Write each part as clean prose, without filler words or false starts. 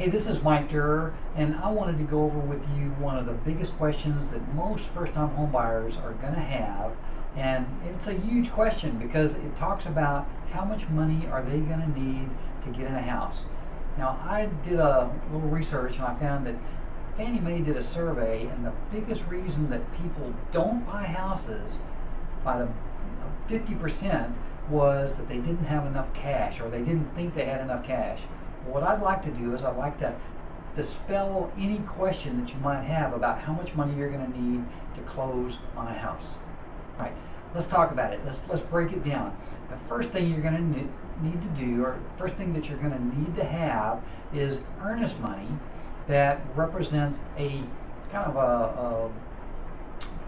Hey, this is Mike Durer, and I wanted to go over with you one of the biggest questions that most first-time homebuyers are going to have. And it's a huge question because it talks about how much money are they going to need to get in a house. Now, I did a little research and I found that Fannie Mae did a survey, and the biggest reason that people don't buy houses by the 50% was that they didn't have enough cash, or they didn't think they had enough cash. What I'd like to do is I'd like to dispel any question that you might have about how much money you're going to need to close on a house. All right, let's talk about it. Let's break it down. The first thing you're going to need to do, or first thing that you're going to need to have, is earnest money that represents a kind of a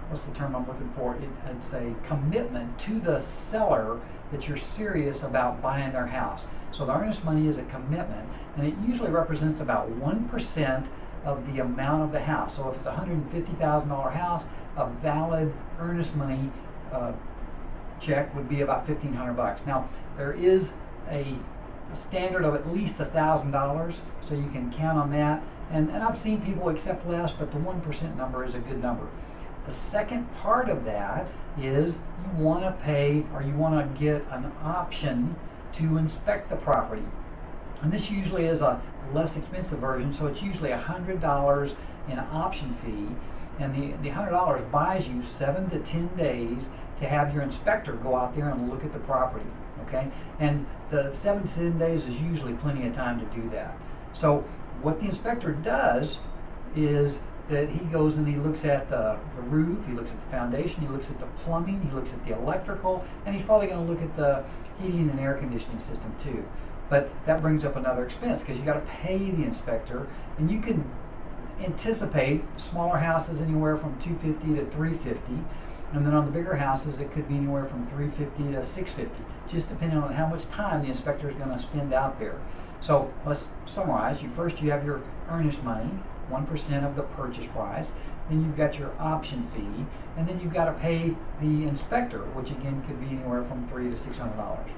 what's the term I'm looking for? It's a commitment to the seller that you're serious about buying their house. So the earnest money is a commitment, and it usually represents about 1% of the amount of the house. So if it's a $150,000 house, a valid earnest money check would be about $1,500. Now, there is a standard of at least $1,000, so you can count on that. And I've seen people accept less, but the 1% number is a good number. The second part of that is you want to pay, or you want to get an option to inspect the property. And this usually is a less expensive version, so it's usually $100 in option fee. And the $100 buys you 7 to 10 days to have your inspector go out there and look at the property. Okay? And the 7 to 10 days is usually plenty of time to do that. So what the inspector does is that he goes and he looks at the roof, he looks at the foundation, he looks at the plumbing, he looks at the electrical, and he's probably going to look at the heating and air conditioning system too. But that brings up another expense because you got to pay the inspector, and you can anticipate smaller houses anywhere from $250 to $350, and then on the bigger houses it could be anywhere from $350 to $650, just depending on how much time the inspector is going to spend out there. So let's summarize. First you have your earnest money, 1% of the purchase price, then you've got your option fee, and then you've got to pay the inspector, which again could be anywhere from $300 to $600.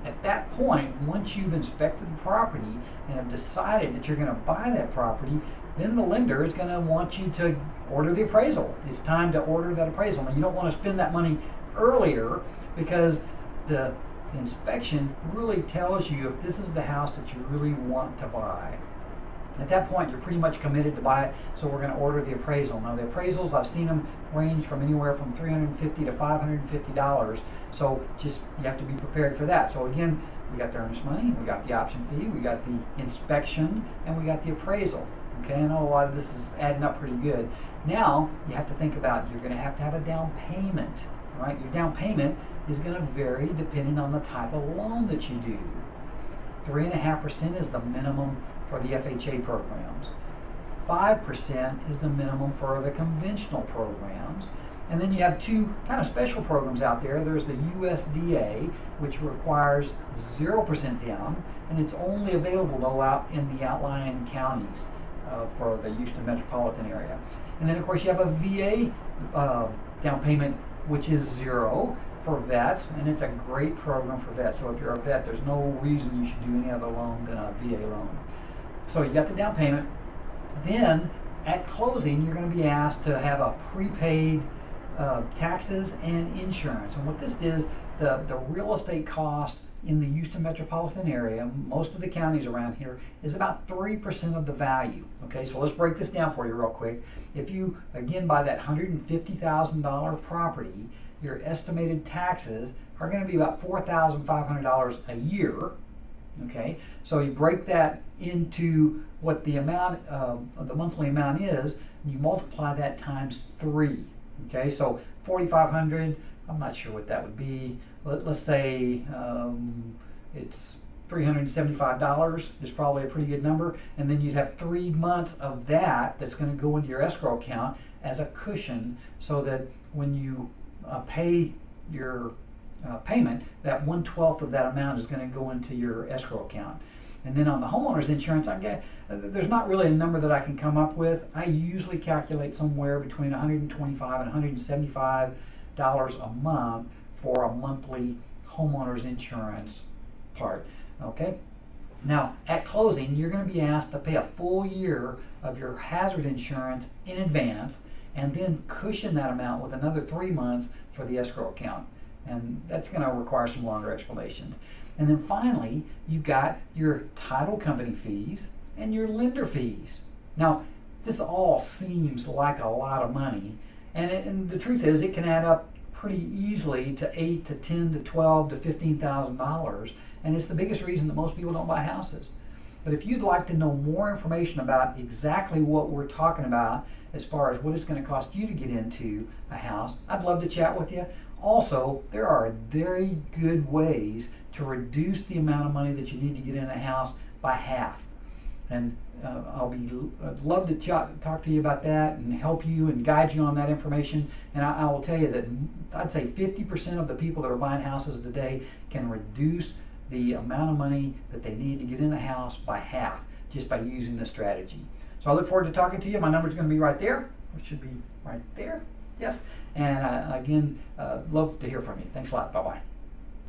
At that point, once you've inspected the property and have decided that you're going to buy that property, then the lender is going to want you to order the appraisal. It's time to order that appraisal. Now, you don't want to spend that money earlier because the inspection really tells you if this is the house that you really want to buy. At that point, you're pretty much committed to buy it, so we're going to order the appraisal. Now, the appraisals, I've seen them range from anywhere from $350 to $550, so just you have to be prepared for that. So again, we got the earnest money, we got the option fee, we got the inspection, and we got the appraisal. Okay, I know a lot of this is adding up pretty good. Now, you have to think about you're going to have a down payment. Right? Your down payment is going to vary depending on the type of loan that you do. 3.5% is the minimum for the FHA programs. 5% is the minimum for the conventional programs. And then you have two kind of special programs out there. There's the USDA, which requires 0% down, and it's only available though out in the outlying counties for the Houston metropolitan area. And then of course you have a VA down payment, which is 0 for vets, and it's a great program for vets. So if you're a vet, there's no reason you should do any other loan than a VA loan. So you got the down payment. Then at closing, you're going to be asked to have a prepaid taxes and insurance. And what this is, the real estate cost in the Houston metropolitan area, most of the counties around here, is about 3% of the value. Okay, so let's break this down for you real quick. If you, again, buy that $150,000 property, your estimated taxes are going to be about $4,500 a year. Okay, so you break that into what the amount of the monthly amount is, and you multiply that times 3. Okay, so 4,500. I'm not sure what that would be. Let's say it's $375 is probably a pretty good number, and then you'd have 3 months of that that's going to go into your escrow account as a cushion, so that when you pay your payment, that 1/12 of that amount is going to go into your escrow account. And then on the homeowner's insurance, there's not really a number that I can come up with. I usually calculate somewhere between $125 and $175 a month for a monthly homeowner's insurance part. Okay. Now, at closing, you're going to be asked to pay a full year of your hazard insurance in advance, and then cushion that amount with another 3 months for the escrow account. And that's going to require some longer explanations. And then finally, you've got your title company fees and your lender fees. Now, this all seems like a lot of money, and the truth is it can add up pretty easily to $8 to $10 to $12 to $15,000, and it's the biggest reason that most people don't buy houses. But if you'd like to know more information about exactly what we're talking about as far as what it's going to cost you to get into a house, I'd love to chat with you. Also, there are very good ways to reduce the amount of money that you need to get in a house by half. And I'd love to talk to you about that and help you and guide you on that information. And I will tell you that I'd say 50% of the people that are buying houses today can reduce the amount of money that they need to get in a house by half just by using this strategy. So I look forward to talking to you. My number's going to be right there. It should be right there. Yes. And again, love to hear from you. Thanks a lot. Bye-bye.